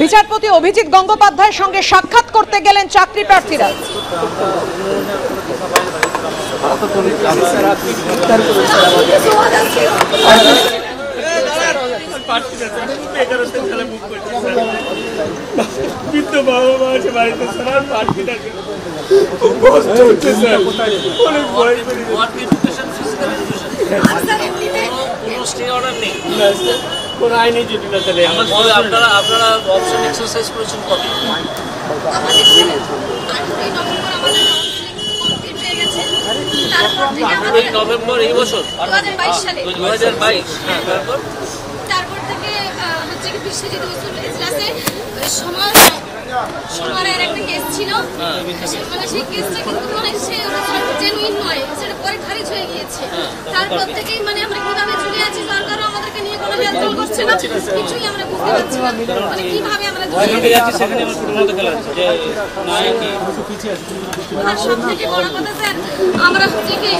বিচারপতি অভিজিৎ গঙ্গোপাধ্যায়ের সঙ্গে সাক্ষাৎ করতে গেলেন চাকরি প্রার্থীরা। কোন আইনি জটিলতা নেই। আপনারা অপশন এক্সারসাইজ করেছেন কবে? এই নভেম্বর এই বছর 2022। তারপর থেকে হচ্ছে কি বিশ্বজিৎ বসুর এজলাসে সমারের একটা কেস ছিল, মানে সেই কেসটা কিন্তু মানে সে জেনুইন নয়, সেটা পরে খারিজ হয়ে গিয়েছে। তারপর থেকেই মানে আমরা কিভাবে ঝুলে আছি, সরকারও আমাদেরকে নিয়ে কোনো হেল্প করছে না, কিছুই আমরা বুঝতে পারছি না মানে কিভাবে আমরা ঝুলে যাচ্ছি। সেখানে আমরা ছোট মতো খেলা হচ্ছে যে নায়কি আর সব থেকে বড় কথা স্যার, আমরা হচ্ছে কি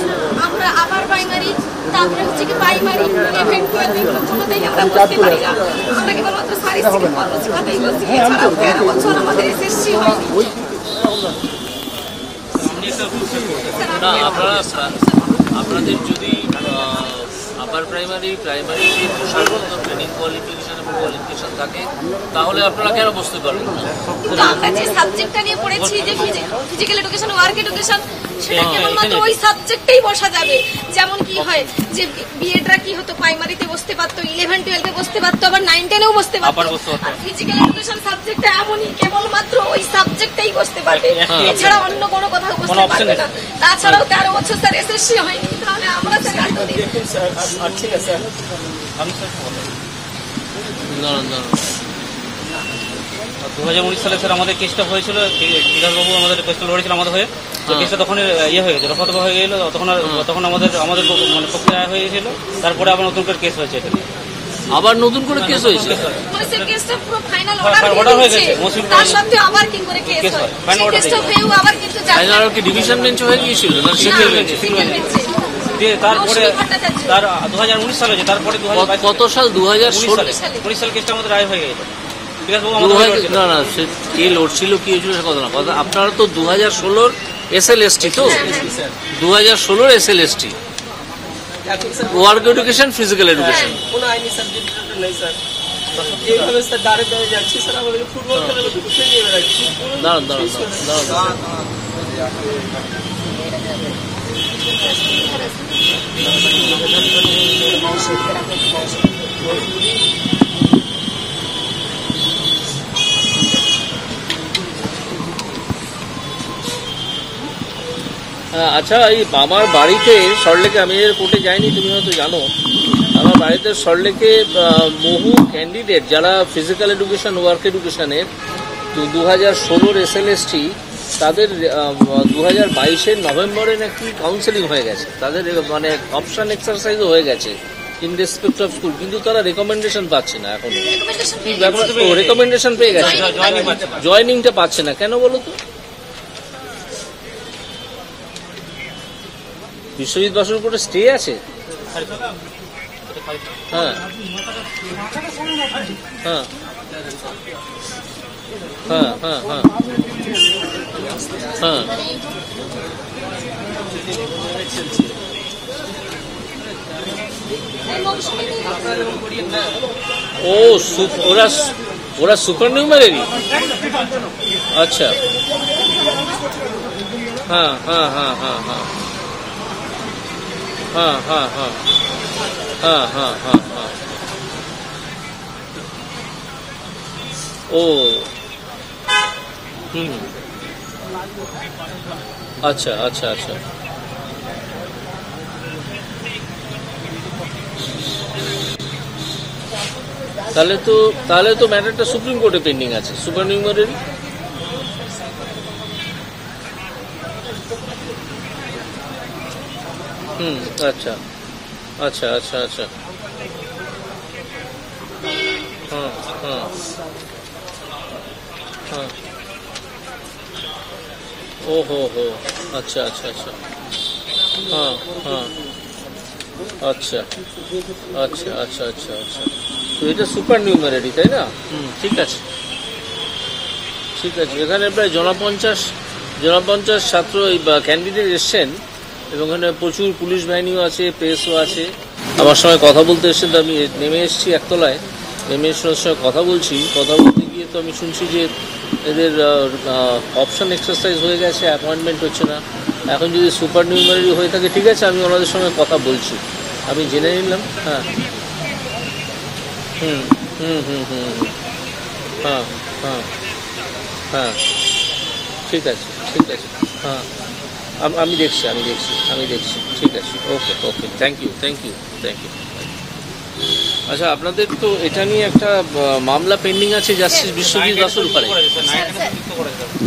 আমরা আবার প্রাইমারি, তারপরে হচ্ছে কি প্রাইমারি ইভেন্টুয়াল কোনোটাই আমরা বুঝতে পারি না। আমরা কেবলমাত্র সারি থেকে পড়ছি, কথাই বলছি, এছাড়াও 13 বছর আমাদের এসএসসি হয়নি। না আপনাদের যদি আপার প্রাইমারি সর্বোচ্চ ট্রেনিং কোয়ালিফিকেশন এবং কোয়ালিফিকেশন থাকে তাহলে আপনারা কেন বসতে পারবেন? কিন্তু আমরা যে সাবজেক্টটা নিয়ে পড়েছি যে ফিজিক্যাল এডুকেশন, ওয়ার্ক এডুকেশন, সেটা কেবলমাত্র ওই সাবজেক্টেই বসা যাবে। যেমন কি হয় যে বিএডরা কি হতো, প্রাইমারিতে বসতে পারতো, 11-12 বসতে পারতো, আবার 9-10-এও বসতে পারতো। আর ফিজিক্যাল এডুকেশন সাবজেক্টটা এমনই, কেবলমাত্র ওই সাবজেক্টেই বসতে পারবে, এছাড়া অন্য কোনো কোথাও বসতে পারবে না। তাছাড়াও 13 বছর স্যার এসএসসি হয়নি, তাহলে আমরা স্যার এতদিন ঠিক আছে আমি স্যার 2019 সালে স্যার আমাদের কেসটা হয়েছিল, বিকাশবাবু আমাদের কেসটা লড়েছিল আমাদের হয়ে, তো কেসটা তখন হয়ে গেছে, রফা দফা হয়ে গেল, তখন আমাদের মানে পক্ষে হয়ে গেছিল। তারপরে আবার নতুন করে কেস হয়েছে, আবার নতুন করে কেস হয়েছে। কেসটা পুরো ফাইনাল অর্ডার হয়ে গেছে, তার সত্ত্বেও আবার কি করে কেস হয়? কেসটা হয়েও আবার কিন্তু ফাইনাল কি ডিভিশন বেঞ্চ হয়ে গিয়েছিল না সিঙ্গেল বেঞ্চে? তারপরে তার 2019 সালে হয়েছে, তারপরে কত সাল? 2016 সাল কেসটা আমাদের রায় হয়ে গেছে। না না, সে কে লড়ছিল কি হয়েছিল সে কথা না, কথা আপনারা তো 2016 SLST তো 2016 SLST work education, physical education. কোনো আইনি সাবজেক্ট নেই স্যার, এইভাবে স্যার দাঁড়ে দাঁড়িয়ে যাচ্ছি স্যার, আমাদের ফুটবল খেলার মতো ঘুষে নিয়ে বেড়াচ্ছি। দাঁড়ান আচ্ছা, এই আমার বাড়িতে সল্টলেকে, আমি এর কোর্টে যাইনি, তুমি হয়তো জানো, আমার বাড়িতে সল্টলেকে বহু ক্যান্ডিডেট যারা ফিজিক্যাল এডুকেশন, ওয়ার্ক এডুকেশনের 2016 SLST, তাদের 2022 নভেম্বরে নাকি কাউন্সেলিং হয়ে গেছে, তাদের মানে অপশন এক্সারসাইজও হয়ে গেছে ইন রেসপেক্ট অফ স্কুল, কিন্তু তারা রেকমেন্ডেশন পাচ্ছে না এখনো। রেকমেন্ডেশন পেয়ে গেছে, জয়নিংটা পাচ্ছে না, কেন বলো তো? বিশ্বজিৎ বসুর উপরে স্টে আছে। হ্যাঁ হ্যাঁ হ্যাঁ হ্যাঁ হ্যাঁ হ্যাঁ ও ওরা সুপার নিউমারি। আচ্ছা, হ্যাঁ হ্যাঁ হ্যাঁ হ্যাঁ হ্যাঁ হ্যাঁ হ্যাঁ হ্যাঁ হ্যাঁ হ্যাঁ হ্যাঁ হ্যাঁ ও আচ্ছা আচ্ছা আচ্ছা, তাহলে তো ম্যাটারটা সুপ্রিম কোর্টে পেন্ডিং আছে, সুপার নিউমারি। আচ্ছা আচ্ছা আচ্ছা আচ্ছা, হ্যাঁ হ্যাঁ হ্যাঁ, ও হো, আচ্ছা আচ্ছা আচ্ছা, হ্যাঁ হ্যাঁ আচ্ছা আচ্ছা আচ্ছা আচ্ছা আচ্ছা, তো এটা সুপার নিউমারি তাই না? ঠিক আছে ঠিক আছে। এখানে প্রায় জনপঞ্চাশ ছাত্র ক্যান্ডিডেট এসছেন এবং এখানে প্রচুর পুলিশ বাহিনীও আছে, প্রেসও আছে। আমার সঙ্গে কথা বলতে এসছেন, তো আমি নেমে এসেছি একতলায়, নেমে এসে ওর সঙ্গে কথা বলছি। কথা বলতে গিয়ে তো আমি শুনছি যে এদের অপশন এক্সারসাইজ হয়ে গেছে, অ্যাপয়েন্টমেন্ট হচ্ছে না। এখন যদি সুপার নিউমারি হয়ে থাকে, ঠিক আছে, আমি ওনাদের সঙ্গে কথা বলছি, আমি জেনে নিলাম। হ্যাঁ হুম হুম হুম হুম হুম হ্যাঁ হ্যাঁ হ্যাঁ ঠিক আছে ঠিক আছে। হ্যাঁ আমি দেখছি ঠিক আছে। ওকে ওকে, থ্যাংক ইউ। আচ্ছা, আপনাদের তো এটা নিয়ে একটা মামলা পেন্ডিং আছে জাস্টিস বিশ্বজিৎ বাসুর উপরে।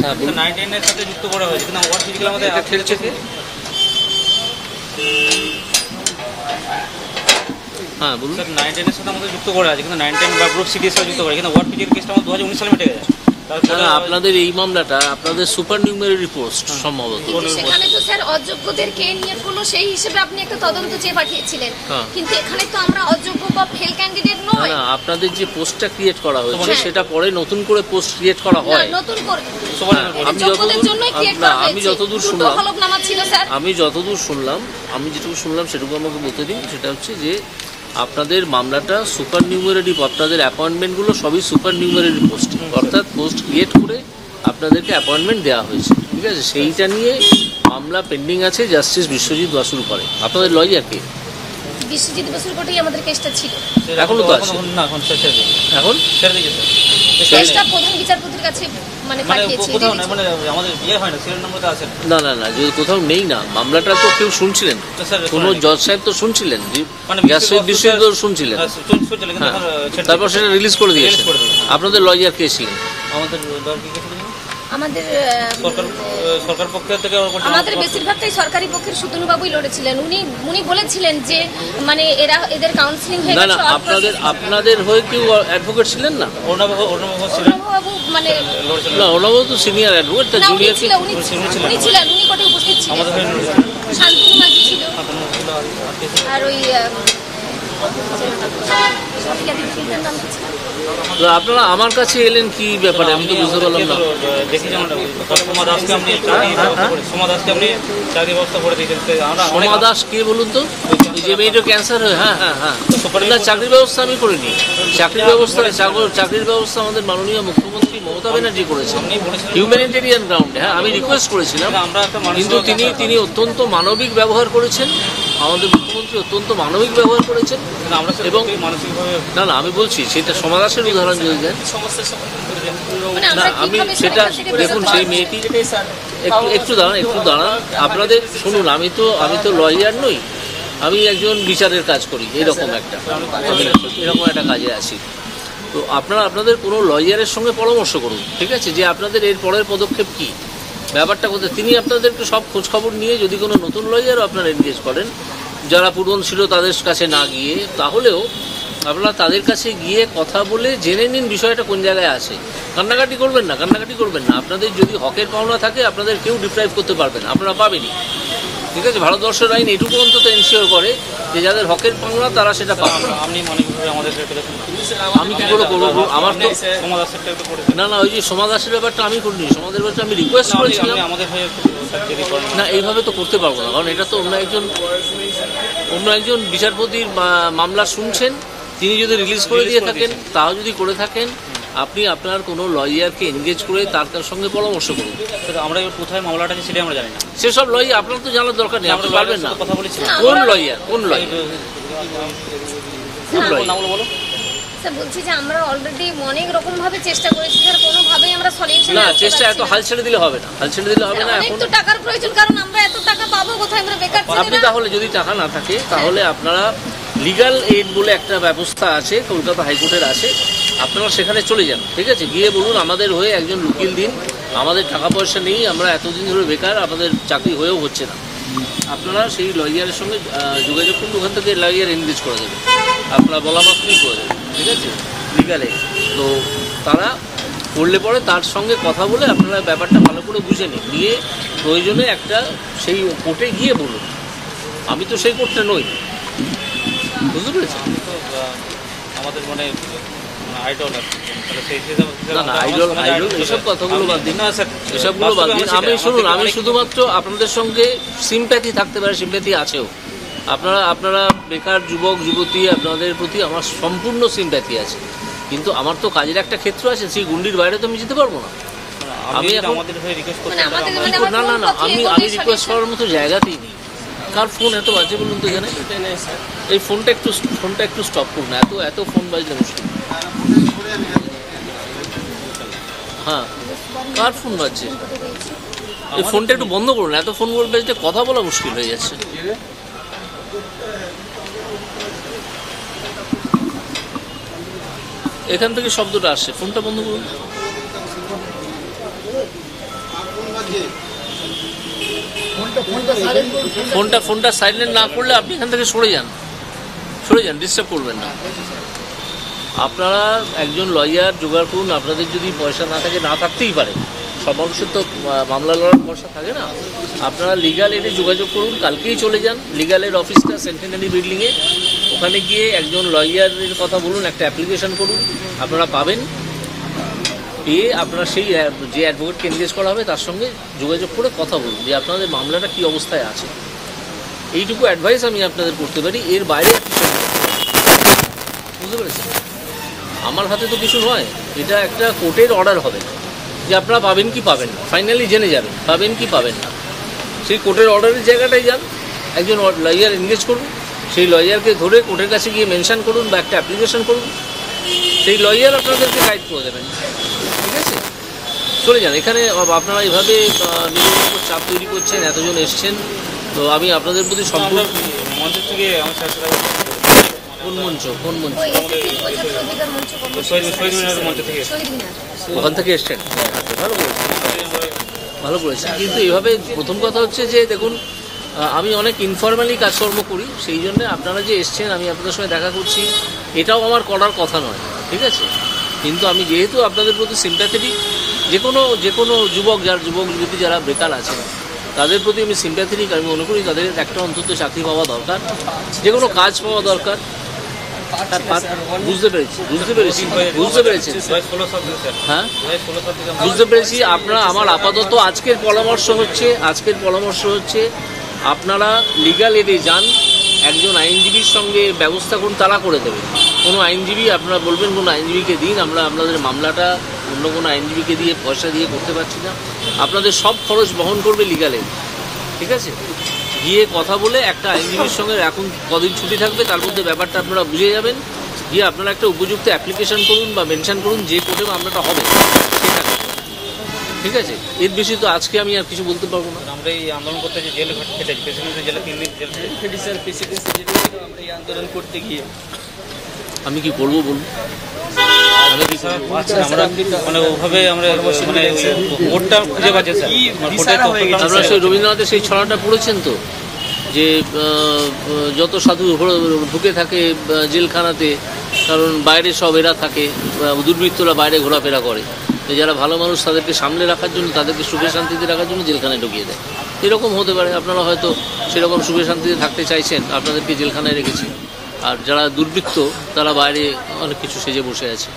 হ্যাঁ, 9-10 এর সাথে যুক্ত করা হয়েছে, কিন্তু ওয়ার্ড ফিজিক্যাল আমাদের খেলছে কি? হ্যাঁ বলুন। 9-10 এর সাথে আমাদের যুক্ত করা আছে, কিন্তু 9-10 বা গ্রুপ সিডিএস যুক্ত করা, কিন্তু ওয়ার্ড ফিজিক্যাল কেসটা আমাদের 2019 সালে মিটে গেছে। না, আপনাদের এই মামলাটা আপনাদের সুপার নিউমারি পোস্ট সম্ভবত। সেখানে তো স্যার অযোগ্যদেরকে নিয়ে কোনো সেই হিসেবে আপনি একটা তদন্ত চেয়ে পাঠিয়েছিলেন, কিন্তু এখানে তো আমরা অযোগ্য বা ফেল ক্যান্ডিডেট নই। না, আপনাদের যে পোস্টটা ক্রিয়েট করা হয়েছে সেটা পরে নতুন করে পোস্ট ক্রিয়েট করা হয়। নতুন করে আমি যতদূর শুনলাম, হলফনামা ছিল স্যার। আমি যেটুকু শুনলাম সেটুকু আমাকে বলতে দিন। সেটা হচ্ছে যে আপনাদের মামলাটা সুপার নিউমারি, আপনাদের অ্যাপয়েন্টমেন্টগুলো সবই সুপার নিউমারি পোস্ট, অর্থাৎ পোস্ট ক্রিয়েট করে আপনাদেরকে অ্যাপয়েন্টমেন্ট দেওয়া হয়েছে, ঠিক আছে? সেইটা নিয়ে মামলা পেন্ডিং আছে জাস্টিস বিশ্বজিৎ বাসুর উপরে। আপনাদের লয়ার কে? বিশ্বজিৎ বাসুর কোর্টেই আমাদের কেসটা ছিল। এখনো তো আছে? না, এখন এখন ছেড়ে দিয়েছে কেসটা প্রধান বিচারপতির কাছে পাঠিয়েছি। কোথাও না, আমাদের বিয়ে হয় না, সিরিয়াল নম্বরটা আছে না, যদি কোথাও নেই না, মামলাটা তো কেউ শুনছিলেন, কোনো জজ সাহেব তো শুনছিলেন, বিশ্বজিৎ শুনছিলেন, তারপর সেটা রিলিজ করে দিয়েছে। আপনাদের লয়ার কে ছিলেন? আমাদের সরকার পক্ষ থেকে আমাদের বেশিরভাগটাই সরকারি পক্ষের সুতনু বাবুই লড়েছিলেন। উনি বলেছিলেন যে মানে এদের কাউন্সিলিং হয়ে গেছে। আপনাদের হয়ে কেউ অ্যাডভোকেট ছিলেন না? বাবু মানে না, ওনাবাবু তো সিনিয়র অ্যাডভোকেট, তা জুনিয়র কি? উনি কোর্টে উপস্থিত ছিলেন। শান্তনু মাঝি ছিল, আর ওই আপনারা আমার কাছে এলেন কি ব্যাপারে আমি তো বুঝতে পারলাম না। সোমা দাস কে বলুন তো? যে মেয়েটার ক্যান্সার হয়? হ্যাঁ, চাকরির ব্যবস্থা আমি করিনি। চাকরির ব্যবস্থা আমাদের মাননীয় মুখ্যমন্ত্রী মমতা ব্যানার্জি করেছেন হিউম্যানিটেরিয়ান গ্রাউন্ডে। হ্যাঁ, আমি রিকোয়েস্ট করেছিলাম, কিন্তু তিনি অত্যন্ত মানবিক ব্যবহার করেছেন। আমাদের মুখ্যমন্ত্রী অত্যন্ত মানবিক ব্যবহার করেছেন। এবং না, আমি বলছি সেটা সোমা দাসের উদাহরণ যদি দেন। না, আমি সেটা দেখুন, সেই মেয়েটি একটু দাঁড়ান আপনাদের শুনুন। আমি তো লয়ার নই, আমি একজন বিচারের কাজ করি, এরকম একটা কাজে আছি। তো আপনাদের কোনো লয়ারের সঙ্গে পরামর্শ করুন, ঠিক আছে, যে আপনাদের এর পরের পদক্ষেপ কী, ব্যাপারটা কোথায়। তিনি আপনাদেরকে সব খোঁজখবর নিয়ে যদি কোনো নতুন লয়ারও আপনারা এনগেজ করেন, যারা পুরনো ছিল তাদের কাছে না গিয়ে, তাহলেও আপনারা তাদের কাছে গিয়ে কথা বলে জেনে নিন বিষয়টা কোন জায়গায় আছে। কান্নাকাটি করবেন না। আপনাদের যদি হকের পাওনা থাকে আপনাদের কেউ ডিপ্রাইভ করতে পারবে না, আপনারা পাবেনই, ঠিক আছে? ভারতবর্ষের আইন এটুকু অন্তত এনশিওর করে যে যাদের হকের পাওনা তারা সেটা পাবে। আমি কি করে করবো? আমার তো না, ওই যে সোমা দাসের ব্যাপারটা আমি করিনি। সোমাদের ব্যাপারটা আমি রিকোয়েস্ট করেছিলাম। না, এইভাবে তো করতে পারবো না, কারণ এটা তো অন্য একজন বিচারপতির মামলা শুনছেন। তিনি যদি রিলিজ করে দিয়ে থাকেন, তাও যদি করে থাকেন, আপনি আপনার কোনো লয়ারকে এনগেজ করে তার সঙ্গে পরামর্শ করুন। আমরা কোথায় মামলাটা আছে সেটা আমরা জানি না। সেসব লয়ার আপনার তো জানার দরকার নেই, আপনি পারবেন না। কথা বলেছি কোন লয়ার বলো। বলছি যে আমরা অলরেডি অনেক রকম ভাবে চেষ্টা করেছি স্যার, কোনোভাবেই আমরা সলিউশন না, চেষ্টা এত হাল ছেড়ে দিলে হবে না। এখন তো টাকার প্রয়োজন, কারণ আমরা এত টাকা পাবো কোথায়? আমরা বেকার ছেলে। আপনি তাহলে যদি টাকা না থাকে তাহলে আপনারা লিগাল এইড বলে একটা ব্যবস্থা আছে, কলকাতা হাইকোর্টের আছে, আপনারা সেখানে চলে যান, ঠিক আছে? গিয়ে বলুন আমাদের হয়ে একজন উকিল দিন, আমাদের টাকা পয়সা নেই, আমরা এতদিন ধরে বেকার, আমাদের চাকরি হয়েও হচ্ছে না। আপনারা সেই লয়ারের সঙ্গে যোগাযোগ করুন, ওখান থেকে লয়ার এনগেজ করে দেবেন, আপনারা বলা মাত্রই করে দেবেন, ঠিক আছে? লিগালে তো তারা করলে পরে তার সঙ্গে কথা বলে আপনারা ব্যাপারটা ভালো করে বুঝে নিন, নিয়ে প্রয়োজনে একটা সেই কোর্টে গিয়ে বলুন। আমি তো সেই কোর্টে নই, বুঝতে পেরেছেন? আমাদের মানে আইডল আর কি। তাহলে সেই হিসাবে না না, আইডল আইডল এসব কথাগুলো বাদ দিন, না স্যার, এসবগুলো বাদ দিন। আমি শুনুন, আমি শুধুমাত্র আপনাদের সঙ্গে সিম্প্যাথি থাকতে পারে, সিম্প্যাথি আছেও। আপনারা বেকার যুবক যুবতী, আপনাদের প্রতি আমার সম্পূর্ণ সিম্প্যাথি আছে, কিন্তু আমার তো কাজের একটা ক্ষেত্র আছে, সেই গুন্ডির বাইরে তো আমি যেতে পারবো না। আমি এখন আমাদের হয়ে রিকোয়েস্ট করতে মানে আমাদের মানে না না না, আমি রিকোয়েস্ট করার মতো জায়গাতেই নেই। কার ফোন এত বাজে বলুন তো এখানে? এই ফোনটা একটু স্টপ করুন, এত ফোন বাজলে মুশকিল। হ্যাঁ, কার ফোন বাজছে? এই ফোনটা একটু বন্ধ করুন, এত ফোন বাজতে কথা বলা মুশকিল হয়ে যাচ্ছে। এখান থেকে শব্দটা আসছে, ফোনটা বন্ধ করুন। ফোনটা সাইলেন্ট না করলে আপনি এখান থেকে সরে যান, ডিস্টার্ব করবেন না। আপনারা একজন লয়ার জোগাড় করুন। আপনাদের যদি পয়সা না থাকে, না থাকতেই পারে, সব মানুষের তো মামলা লড়ার পয়সা থাকে না। আপনারা লিগাল এডে যোগাযোগ করুন, কালকেই চলে যান লিগাল এড অফিসটা সেন্টিনারি বিল্ডিংয়ে। ওখানে গিয়ে একজন লয়ারের কথা বলুন, একটা অ্যাপ্লিকেশন করুন, আপনারা পাবেন। পেয়ে আপনারা সেই যে অ্যাডভোকেটকে এনগেজ করা হবে তার সঙ্গে যোগাযোগ করে কথা বলুন যে আপনাদের মামলাটা কী অবস্থায় আছে। এইটুকু অ্যাডভাইস আমি আপনাদের করতে পারি, এর বাইরে বুঝতে পেরেছেন? আমার হাতে তো কিছু নয়, এটা একটা কোর্টের অর্ডার হবে যে আপনারা পাবেন কি পাবেন না, ফাইনালি জেনে যাবেন পাবেন কি পাবেন না। সেই কোর্টের অর্ডারের জায়গাটায় যান, একজন লয়ার এনগেজ করুন, সেই লয়ারকে ধরে কোর্টের কাছে গিয়ে মেনশন করুন বা একটা অ্যাপ্লিকেশন করুন, সেই লয়ার আপনাদেরকে গাইড করে দেবেন। ঠিক আছে, চলে যান। এখানে আপনারা এইভাবে নিজের উপর চাপ তৈরি করছেন, এতজন এসছেন, তো আমি আপনাদের প্রতি সম্পূর্ণ মঞ্চ থেকে আমার কোন মঞ্চ ওই এসএসসি প্রজাতন্ত্র অধিকার মঞ্চ শহীদ মিনারের মঞ্চ থেকে শহীদ মিনার। ওখান থেকে এসছেন, ভালো করেছেন। কিন্তু এইভাবে প্রথম কথা হচ্ছে যে দেখুন, আমি অনেক ইনফরমালি কাজকর্ম করি, সেই জন্য আপনারা যে এসছেন, আমি আপনাদের সঙ্গে দেখা করছি, এটাও আমার করার কথা নয়, ঠিক আছে? কিন্তু আমি যেহেতু আপনাদের প্রতি সিম্প্যাথেটিক, যে কোনো যুবক যুবতী যারা বেকার আছেন তাদের প্রতি আমি সিম্প্যাথেটিক, আমি মনে করি তাদের একটা অন্তত চাকরি পাওয়া দরকার, যে কোনো কাজ পাওয়া দরকার। বুঝতে পেরেছি হ্যাঁ, বুঝতে পেরেছি। আপনারা আমার আপাতত আজকের পরামর্শ হচ্ছে আপনারা লিগাল এডে যান, একজন আইনজীবীর সঙ্গে ব্যবস্থা করুন, তারা করে দেবে। কোনো আইনজীবী আপনারা বলবেন কোনো আইনজীবীকে দিন, আমরা আপনাদের মামলাটা অন্য কোনো আইনজীবীকে দিয়ে পয়সা দিয়ে করতে পারছি না, আপনাদের সব খরচ বহন করবে লিগাল এড। ঠিক আছে, গিয়ে কথা বলে একটা আইনজীবীর সঙ্গে এখন কদিন ছুটি থাকবে, তার মধ্যে ব্যাপারটা আপনারা বুঝে যাবেন। গিয়ে আপনারা একটা উপযুক্ত অ্যাপ্লিকেশন করুন বা মেনশন করুন যে কোর্টে মামলাটা হবে সেটা। ঠিক আছে, এর বেশি তো আজকে আমি আর কিছু বলতে পারবো না। আমরা এই আন্দোলন করতে যে জেলে খেটেছি, প্রেসিডেন্সি জেলে 3 দিন জেল খেটেছি স্যার। প্রেসিডেন্সি জেলে আমরা এই আন্দোলন করতে গিয়ে আমি কি করবো বলুন? আমরা মানে ওভাবে আমরা মানে ভোটটা খুঁজে পাচ্ছি স্যার। আপনারা সেই রবীন্দ্রনাথের সেই ছড়াটা পড়েছেন তো, যে যত সাধু ঢুকে থাকে জেলখানাতে, কারণ বাইরে সব এরা থাকে, দুর্বৃত্তরা বাইরে ঘোরাফেরা করে, যারা ভালো মানুষ তাদেরকে সামলে রাখার জন্য, তাদেরকে সুখে শান্তিতে রাখার জন্য জেলখানায় ঢুকিয়ে দেয়। এরকম হতে পারে, আপনারা হয়তো সেরকম সুখে শান্তিতে থাকতে চাইছেন, আপনাদেরকে জেলখানায় রেখেছে, আর যারা দুর্বৃত্ত তারা বাইরে অনেক কিছু সেজে বসে আছে,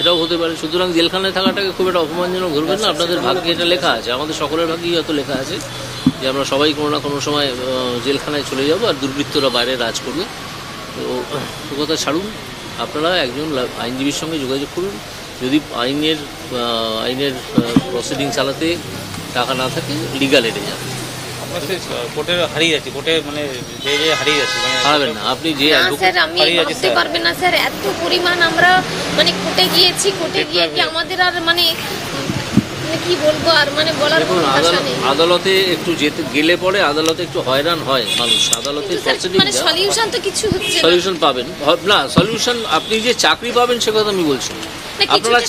এটাও হতে পারে। সুতরাং জেলখানায় থাকাটাকে খুব একটা অপমানজনক ধরবেন না। আপনাদের ভাগ্যে এটা লেখা আছে, আমাদের সকলের ভাগ্যেই হয়তো লেখা আছে যে আমরা সবাই কোনো না কোনো সময় জেলখানায় চলে যাব আর দুর্বৃত্তরা বাইরে রাজ করবে। তো কথা ছাড়ুন, আপনারা একজন আইনজীবীর সঙ্গে যোগাযোগ করুন। যদি আইনের প্রসিডিং চালাতে টাকা না থাকে, লিগাল এডে যান। কোর্টে হারিয়ে যাচ্ছে, কোর্টে মানে যে হারিয়ে যাচ্ছে, হারাবেন না আপনি যে স্যার। আমি ভাবতে পারবেন না স্যার, এত পরিমাণ আমরা মানে কোর্টে গিয়েছি, কোর্টে গিয়ে কি আমাদের আর মানে কি বলবো, আর মানে বলার কোনো ভাষা নেই। আদালতে একটু যেতে গেলে পরে আদালতে একটু হয়রান হয় মানুষ, আদালতের প্রসিডিং মানে সলিউশন তো কিছু হচ্ছে না। সলিউশন পাবেন না, সলিউশন আপনি যে চাকরি পাবেন সে কথা আমি বলছি। আপনারা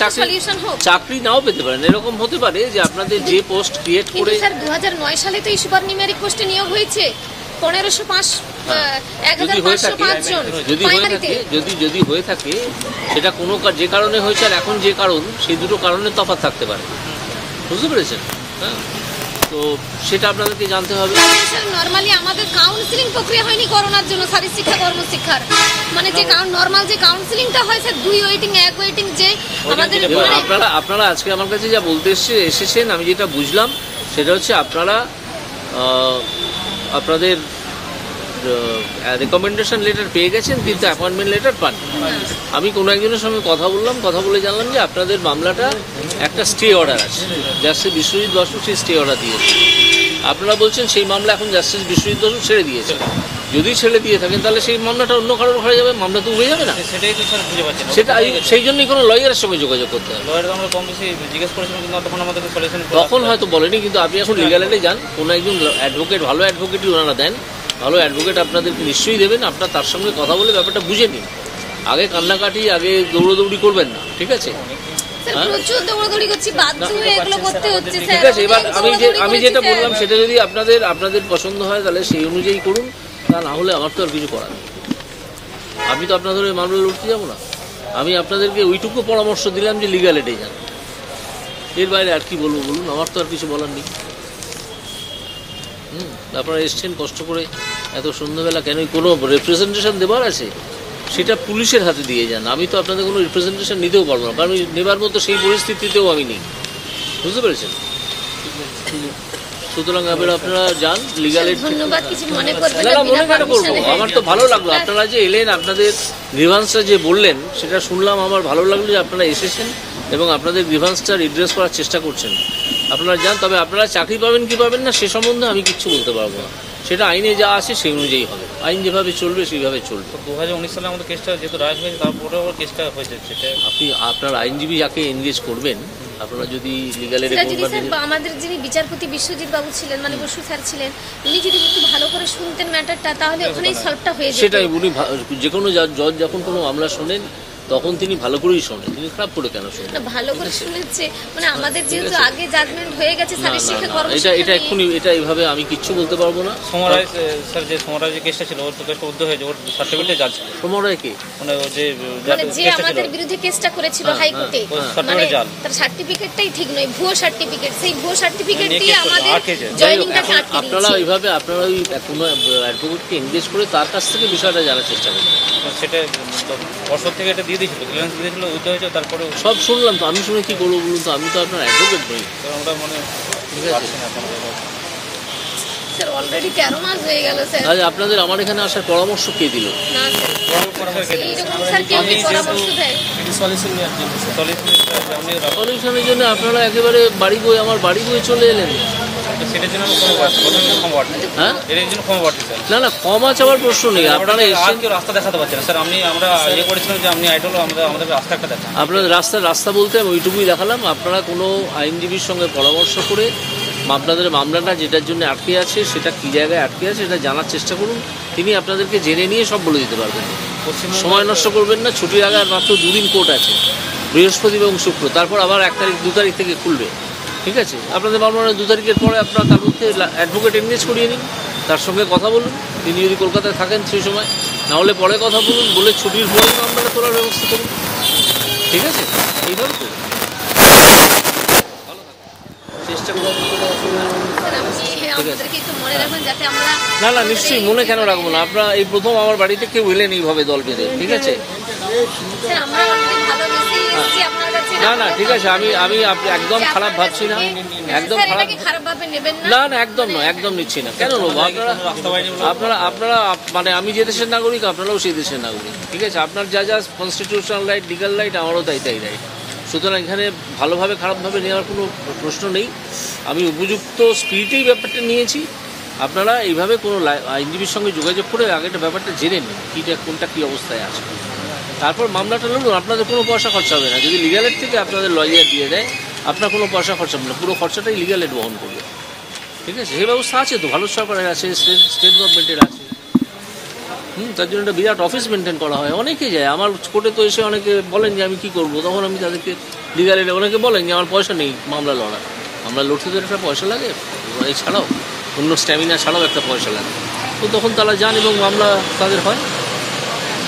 চাকরি নাও পেতে পারেন, এরকম হতে পারে যে আপনাদের যে পোস্ট ক্রিয়েট করে। স্যার 2009 সালে তো এই সুপার নিউমেরিক পোস্টে নিয়োগ হয়েছে 1505 1505 জন। যদি হয়ে থাকে সেটা কোনো যে কারণে হয়েছে আর এখন যে কারণ, সেই দুটো কারণে তফাৎ থাকতে পারে, বুঝতে পেরেছেন? হ্যাঁ, তো সেটা আপনাদেরকে জানতে হবে। স্যার নরমালি আমাদের কাউন্সিলিং প্রক্রিয়া হয়নি করোনার জন্য শারীর শিক্ষা কর্মশিক্ষার, মানে যে নরমাল যে কাউন্সিলিংটা হয় স্যার 2 ওয়েটিং 1 ওয়েটিং যে আমাদের এবার মানে আপনারা আজকে আমার কাছে যা বলতে এসেছেন আমি যেটা বুঝলাম সেটা হচ্ছে আপনারা আপনাদের রেকমেন্ডেশন লেটার পেয়ে গেছেন কিন্তু অ্যাপয়েন্টমেন্ট লেটার পান। আমি কোনো একজনের সঙ্গে কথা বলে জানলাম যে আপনাদের মামলাটা একটা স্টে অর্ডার আছে, জাস্টিস বিশ্বজিৎ বসু সেই স্টে অর্ডার দিয়েছে। আপনারা বলছেন সেই মামলা এখন জাস্টিস বিশ্বজিৎ বসু ছেড়ে দিয়েছে। যদি ছেড়ে দিয়ে থাকেন তাহলে সেই মামলাটা অন্য কারোর ঘরে যাবে, মামলা তো উড়ে যাবে না। সেটাই তো স্যার বুঝে পাচ্ছি না। সেটা সেই জন্যই কোনো লয়ারের সঙ্গে যোগাযোগ করতে হবে। লয়ার আমরা কম বেশি জিজ্ঞেস করেছিলাম কিন্তু তখন আমাদেরকে সলিউশন তখন হয়তো বলেনি, কিন্তু আপনি এখন লিগ্যাল এডে যান, কোনো একজন অ্যাডভোকেট, ভালো অ্যাডভোকেটই ওনারা দেন, ভালো অ্যাডভোকেট আপনাদেরকে নিশ্চয়ই দেবেন। আপনার তার সঙ্গে কথা বলে ব্যাপারটা বুঝে নিন, আগে কান্নাকাটি আগে দৌড়াদৌড়ি করবেন না, ঠিক আছে? স্যার প্রচুর দৌড়াদৌড়ি করছি, বাধ্য হয়ে এগুলো করতে হচ্ছে স্যার। ঠিক আছে, এবার আমি যেটা বললাম সেটা যদি আপনাদের পছন্দ হয় তাহলে সেই অনুযায়ী করুন, তা না হলে আমার তো আর কিছু করার নেই। আমি তো আপনাদের ওই মামলা লড়তে যাবো না। আমি আপনাদেরকে ওইটুকু পরামর্শ দিলাম যে লিগ্যাল এডে যান, এর বাইরে আর কি বলবো বলুন, আমার তো আর কিছু বলার নেই। আপনারা এসছেন কষ্ট করে এত সন্ধ্যাবেলা, কেন কোনো রিপ্রেজেন্টেশন দেবার আছে সেটা পুলিশের হাতে দিয়ে যান। আমি তো আপনাদের কোনো রিপ্রেজেন্টেশন নিতেও পারবো না, কারণ নেবার মতো সেই পরিস্থিতিতেও আমি নেই, বুঝতে পেরেছেন? সুতরাং আপনারা যান লিগ্যাল এড। ধন্যবাদ, কিছু মনে করবেন না না। মনে কেন করবো, আমার তো ভালো লাগলো আপনারা যে এলেন, আপনাদের গ্রিভান্সটা যে বললেন সেটা শুনলাম, আমার ভালো লাগলো যে আপনারা এসেছেন এবং আপনাদের গ্রিভান্সটা রিড্রেস করার চেষ্টা করছেন। আপনারা যান, তবে আপনারা চাকরি পাবেন কি পাবেন না সে সম্বন্ধে আমি কিচ্ছু বলতে পারবো না, সেটা আইনে যা আছে সেই অনুযায়ী হবে, আইন যেভাবে চলবে সেইভাবে চলবে। 2019 সালে আমাদের কেসটা যেহেতু রায় হয়েছে তারপরে আবার কেসটা হয়েছে, সেটা আপনার আইনজীবী যাকে এনগেজ করবেন, আপনারা যদি লিগ্যাল এডে আমাদের যিনি বিচারপতি বিশ্বজিৎ বাবু ছিলেন, মানে বসু স্যার ছিলেন, উনি যদি একটু ভালো করে শুনতেন ম্যাটারটা তাহলে ওখানেই সলভটা হয়ে যেত। সেটাই উনি যে কোনো জজ যখন কোনো মামলা শোনেন তখন তিনি ভালো করেই শোনেন, তিনি খারাপ করে কেন শোনেন? ভালো করে শুনেছে, মানে আমাদের যেহেতু আগে জাজমেন্ট হয়ে গেছে শারীর শিক্ষা এটা এক্ষুনি এটা এইভাবে আমি কিচ্ছু বলতে পারবো না। সমরায় স্যার যে সমরায় যে কেসটা ছিল ওর তো কেসটা উদ্যোগ হয়েছে, ওর সার্টিফিকেটে জাজ সমরায় কে মানে ও যে আমাদের বিরুদ্ধে কেসটা করেছিল হাইকোর্টে, মানে তার সার্টিফিকেটটাই ঠিক নয়, ভুয়ো সার্টিফিকেট, সেই ভুয়ো সার্টিফিকেট দিয়ে আমাদের জয়েনিংটাকে আটকে দিয়েছে। আপনারা ওই কোনো অ্যাডভোকেটকে এনগেজ করে তার কাছ থেকে বিষয়টা জানার চেষ্টা করবেন। সেটা বছর থেকে এটা দিয়ে দিয়েছিল, ক্লিয়ারেন্স দিয়ে দিয়েছিল, উদ্যোগ হয়েছে, তারপরে সব শুনলাম তো, আমি শুনে কি করবো বলুন তো, আমি তো আপনার অ্যাডভোকেট নই। আমরা মানে ঠিক আছে স্যার অলরেডি 13 মাস হয়ে গেল স্যার। আজ আপনাদের আমার এখানে আসার পরামর্শ কে দিল? না স্যার এইরকম স্যার কেউ কি পরামর্শ দেয়? সলিউশন নেওয়ার জন্য সলিউশনের জন্য আপনারা একেবারে আমার বাড়ি বয়ে চলে এলেন। সেটার জন্য ক্ষমা হ্যাঁ এর জন্য ক্ষমা পাচ্ছি স্যার। না ক্ষমা চাওয়ার প্রশ্ন নেই, আপনারা আর কেউ রাস্তা দেখাতে পারছে না স্যার। আমরা ইয়ে করেছিলাম যে আপনি আইডল আমাদের রাস্তা একটা দেখান। আপনাদের রাস্তা বলতে আমি ওইটুকুই দেখালাম। আপনারা কোনো আইনজীবীর সঙ্গে পরামর্শ করে আপনাদের মামলাটা যেটার জন্য আটকে আছে সেটা কী জায়গায় আটকে আছে সেটা জানার চেষ্টা করুন, তিনি আপনাদেরকে জেনে নিয়ে সব বলে দিতে পারবেন। সময় নষ্ট করবেন না, ছুটির আগে আর মাত্র 2 দিন কোর্ট আছে, বৃহস্পতিবার এবং শুক্র, তারপর আবার 1 তারিখ 2 তারিখ থেকে খুলবে, ঠিক আছে? আপনাদের মামলা 2 তারিখের পরে আপনারা তার মধ্যে অ্যাডভোকেট এনগেজ করিয়ে নিন, তার সঙ্গে কথা বলুন, তিনি যদি কলকাতায় থাকেন সেই সময়, না হলে পরে কথা বলুন, বলে ছুটির পরে মামলাটা তোলার ব্যবস্থা করুন, ঠিক আছে? এইভাবে তো চেষ্টা করুন। না নিশ্চয়ই মনে কেন রাখবো না, আপনারা এই প্রথম আমার বাড়িতে কেউ এলেন এইভাবে দল বেঁধে, ঠিক আছে? না ঠিক আছে, আমি একদম খারাপ ভাবছি না, একদম একদম নিচ্ছি না। কেন নেবো? আপনারা মানে আমি যে দেশের নাগরিক আপনারাও সেই দেশের নাগরিক, ঠিক আছে? আপনার যা কনস্টিটিউশনাল রাইট, লিগাল রাইট, আমারও তাই রাইট। সুতরাং এখানে ভালোভাবে খারাপভাবে নেওয়ার কোনো প্রশ্ন নেই। আমি উপযুক্ত স্পিরিটেই ব্যাপারটা নিয়েছি। আপনারা এইভাবে কোনো আইনজীবীর সঙ্গে যোগাযোগ করে আগে একটা ব্যাপারটা জেনে নিন কোনটা কী অবস্থায় আছে, তারপর মামলাটা লড়ুন। আপনাদের কোনো পয়সা খরচা হবে না, যদি লিগ্যাল এড থেকে আপনাদের লয়ার দিয়ে দেয় আপনার কোনো পয়সা খরচা হবে না, পুরো খরচাটাই লিগ্যাল এড বহন করবে, ঠিক আছে? সেই ব্যবস্থা আছে তো, ভারত সরকারের আছে, স্টেট গভর্নমেন্টের আছে। তার জন্য একটা বিরাট অফিস মেনটেন করা হয়, অনেকে যায় আমার কোর্টে তো এসে অনেকে বলেন যে আমি কী করবো, তখন আমি তাদেরকে লিগ্যাল এড, অনেকে বলেন যে আমার পয়সা নেই মামলা লড়ার, মামলা লড়তে তো একটা পয়সা লাগে, এছাড়াও অন্য স্ট্যামিনা ছাড়াও একটা পয়সা লাগে, তো তখন তারা যান এবং মামলা তাদের হয়,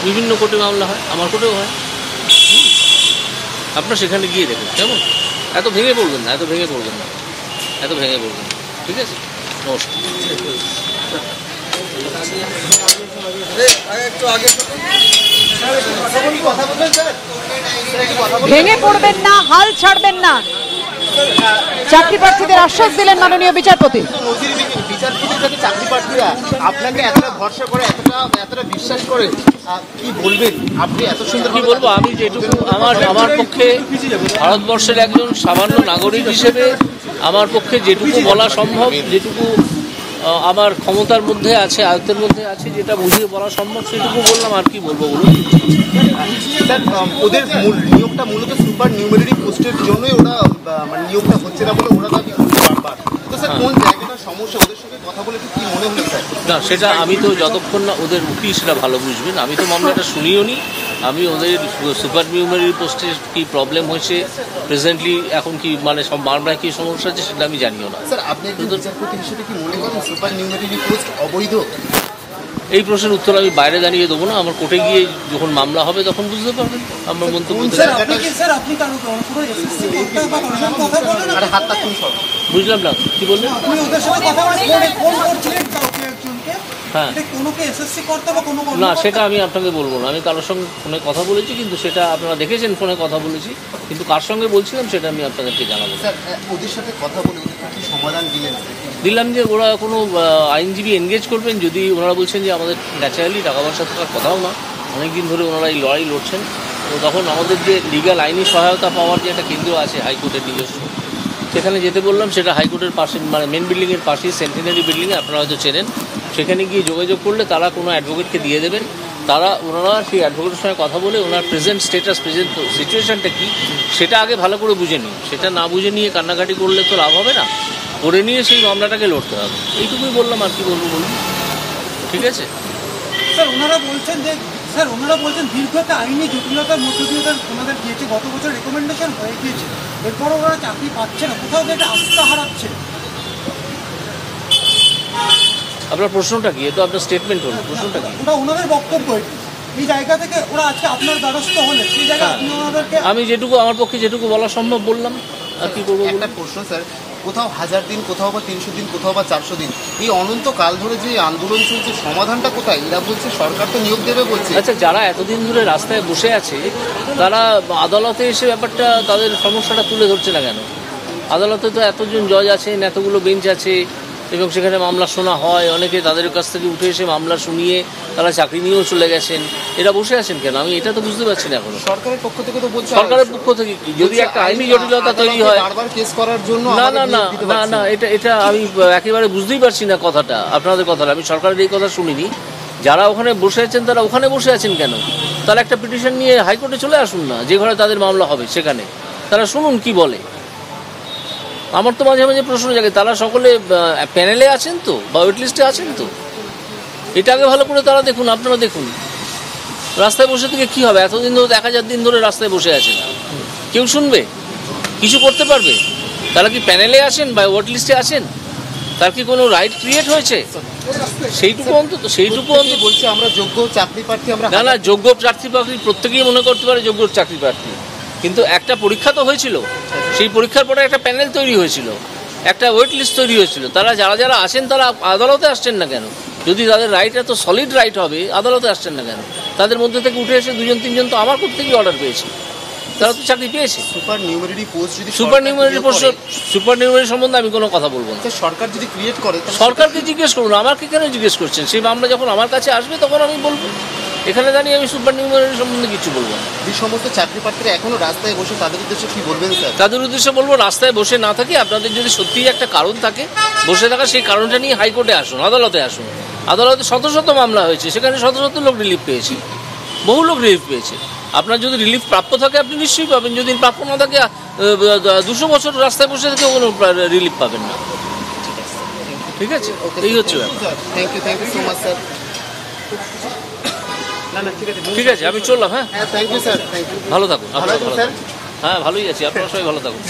বিভিন্ন কোর্টে মামলা হয়, আমার কোর্টেও হয়। আপনার সেখানে গিয়ে দেখুন কেমন, এত ভেঙে পড়বেন না। ঠিক আছে, নমস্কার। ভেঙে পড়বেন না, হাল ছাড়বেন না, চাকরি প্রার্থীদের আশ্বাস দিলেন মাননীয় বিচারপতি। বিচারপতি যাতে চাকরি প্রার্থীরা আপনাকে এতটা ভরসা করে, এতটা বিশ্বাস করে, কি বলবেন আপনি? এত সুন্দর কি বলবো, আমি যেটুকু আমার পক্ষে ভারতবর্ষের একজন সামান্য নাগরিক হিসেবে আমার পক্ষে যেটুকু বলা সম্ভব, যেটুকু আমার ক্ষমতার মধ্যে আছে, আয়ত্তের মধ্যে আছে, যেটা বুঝিয়ে বলা সম্ভব সেটুকু বললাম। আর কি বলবো বলুন? স্যার, ওদের নিয়োগটা মূলত সুপার নিউমেরারি পোস্টের জন্যই ওরা মানে নিয়োগটা হচ্ছে না বলে ওরা দাবি করছে বারবার। তো স্যার, কোন জায়গাটা সমস্যা, ওদের সঙ্গে কথা বলে কি মনে হলো স্যার? না, সেটা আমি তো যতক্ষণ না ওদের উকিল সেটা ভালো বুঝবেন। আমি তো মামলাটা শুনিও নি। আমি ওদের সুপার নিউমেরারি পোস্টে কি প্রবলেম হয়েছে, প্রেজেন্টলি এখন কি মানে সব মামলায় কি সমস্যা আছে সেটা আমি জানিও না। স্যার, আপনি একজন বিচারপতি হিসেবে কি মনে করেন সুপার নিউমেরারি পোস্ট অবৈধ? এই প্রশ্নের উত্তর আমি বাইরে দাঁড়িয়ে দেবো না। আমার কোর্টে গিয়ে যখন মামলা হবে তখন বুঝতে পারবেন আমার মন্তব্য। বুঝলাম না, কি বললেন? হ্যাঁ, না সেটা আমি আপনাকে বলবো না। আমি কারোর সঙ্গে ফোনে কথা বলেছি, কিন্তু সেটা আপনারা দেখেছেন ফোনে কথা বলেছি, কিন্তু কার সঙ্গে বলছিলাম সেটা আমি আপনাদেরকে জানাবো। স্যার, ওদের সাথে কথা বলে ওদেরকে কি সমাধান দিলাম যে ওরা কোনো আইনজীবী এনগেজ করবেন। যদি ওনারা বলছেন যে আমাদের ন্যাচারালি টাকা পয়সা থাকার কথাও না, অনেকদিন ধরে ওনারা এই লড়াই লড়ছেন, তো তখন আমাদের যে লিগ্যাল আইনি সহায়তা পাওয়ার যে একটা কেন্দ্র আছে হাইকোর্টের নিজস্ব, সেখানে যেতে বললাম। সেটা হাইকোর্টের পাশে মানে মেন বিল্ডিংয়ের পাশেই সেন্টিনারি বিল্ডিংয়ে, আপনারা হয়তো চেনেন। সেখানে গিয়ে যোগাযোগ করলে তারা কোনো অ্যাডভোকেটকে দিয়ে দেবেন। ওনারা সেই অ্যাডভোকেটের সঙ্গে কথা বলে ওনার প্রেজেন্ট স্টেটাস, প্রেজেন্ট সিচুয়েশানটা কী সেটা আগে ভালো করে বুঝে নিন। সেটা না বুঝে নিয়ে কান্নাকাটি করলে তো লাভ হবে না। করে নিয়ে সেই মামলাটাকে লড়তে হবে, এইটুকুই বললাম। আর কি বলবো বলুন? ঠিক আছে স্যার, ওনারা বলছেন দীর্ঘ একটা আইনি জটিলতার মধ্য দিয়ে ওনাদের দিয়েছে, গত বছর রেকমেন্ডেশন হয়ে গিয়েছে, এরপরও ওরা চাকরি পাচ্ছে না, কোথাও যে একটা আস্থা হারাচ্ছে। আপনার প্রশ্নটা কি? তো আপনার স্টেটমেন্ট হলো, প্রশ্নটা কি? ওটা ওনাদের বক্তব্য। এই জায়গা থেকে ওরা আজকে আপনার দ্বারস্থ হলে সেই জায়গায় আপনি ওনাদেরকে। আমি যেটুকু আমার পক্ষে যেটুকু বলা সম্ভব বললাম। আর কি করবো? একটা প্রশ্ন স্যার, কোথাও 1000 দিন, কোথাও বা 300 দিন, কোথাও বা 400 দিন, এই অনন্তকাল ধরে যে আন্দোলন চলছে, সমাধানটা কোথায়? এরা বলছে সরকার তো নিয়োগ দেবে বলছে। আচ্ছা, যারা এতদিন ধরে রাস্তায় বসে আছে তারা আদালতে এসে ব্যাপারটা তাদের সমস্যাটা তুলে ধরছে না কেন? আদালতে তো এতজন জজ আছেন, এতগুলো বেঞ্চ আছে, এবং সেখানে মামলা শোনা হয়। অনেকে তাদের কাছ থেকে উঠে এসে মামলা শুনিয়ে তারা চাকরি নিয়েও চলে গেছেন। এরা বসে আছেন কেন? আমি এটা তো বুঝতে পারছি না এখনো। সরকারের পক্ষ থেকে তো বলছে, সরকারের পক্ষ থেকে যদি একটা আইনি জটিলতা তৈরি হয়, বারবার কেস করার জন্য না না না না না, এটা আমি একেবারে বুঝতেই পারছি না কথাটা, আপনাদের কথাটা। আমি সরকারের এই কথা শুনিনি। যারা ওখানে বসে আছেন তারা ওখানে বসে আছেন কেন? তারা একটা পিটিশন নিয়ে হাইকোর্টে চলে আসুন না, যে ঘরে তাদের মামলা হবে সেখানে তারা শুনুন কি বলে। আমার তো মাঝে মাঝে প্রশ্ন জাগে, তারা সকলে প্যানেলে আছেন তো, বা ওয়েট লিস্টে আছেন তো? এটা আগে ভালো করে তারা দেখুন, আপনারা দেখুন। রাস্তায় বসে থেকে কি হবে? এতদিন ধরে 1000 দিন ধরে রাস্তায় বসে আছেন, কেউ শুনবে? কিছু করতে পারবে? তারা কি প্যানেলে আছেন বা ওয়েট লিস্টে আছেন? তার কি কোনো রাইট ক্রিয়েট হয়েছে? সেইটুকু অন্তত বলছে আমরা যোগ্য চাকরি প্রার্থী। আমরা না, যোগ্য চাকরি প্রার্থী প্রত্যেকেই মনে করতে পারে যোগ্য চাকরি প্রার্থী, কিন্তু একটা পরীক্ষা তো হয়েছিল। সেই পরীক্ষার পরে একটা প্যানেল তৈরি হয়েছিল, একটা ওয়েট লিস্ট তৈরি হয়েছিল। তারা যারা আছেন তারা আদালতে আসছেন না কেন? যদি তাদের রাইট এত সলিড রাইট হবে, আদালতে আসছেন না কেন? তাদের মধ্যে থেকে উঠে এসে 2-3 জন তো আমার কোর্ট থেকেই অর্ডার পেয়েছে, তারা তো চাকরি পেয়েছে। সুপার নিউমেরারি পোস্ট, যদি সুপার নিউমেরারি সম্বন্ধে আমি কোনো কথা বলবো না। সরকার যদি ক্রিয়েট করে, সরকারকে জিজ্ঞেস করুন, আমাকে কেন জিজ্ঞেস করছেন? সেই মামলা যখন আমার কাছে আসবে তখন আমি বলবো। এখানে দাঁড়িয়ে আমি সুপার নিউমেরারি সম্বন্ধে কিছু বলবো না। এই সমস্ত চাকরি প্রার্থীরা এখনো রাস্তায় বসে, তাদের উদ্দেশ্যে কি বলবেন স্যার? তাদের উদ্দেশ্যে বলবো, রাস্তায় বসে না থাকে, আপনাদের যদি সত্যিই একটা কারণ থাকে বসে থাকা, সেই কারণটা নিয়ে হাইকোর্টে আসুন, আদালতে আসুন। আদালতে শত শত মামলা হয়েছে, সেখানে শত শত লোক রিলিফ পেয়েছে, বহু লোক রিলিফ পেয়েছে। আপনার যদি রিলিফ প্রাপ্য থাকে আপনি নিশ্চয়ই পাবেন, যদি প্রাপ্য না থাকে 200 বছর রাস্তায় বসে থেকে কোনো রিলিফ পাবেন না। ঠিক আছে, এই হচ্ছে ব্যাপার। Thank you so much sir. ঠিক আছে, আমি চললাম। হ্যাঁ, thank you sir, thank you. ভালো থাকুন, আপনারা ভালো স্যার। থাকুন। হ্যাঁ, ভালোই আছি, আপনারা সবাই ভালো থাকুন।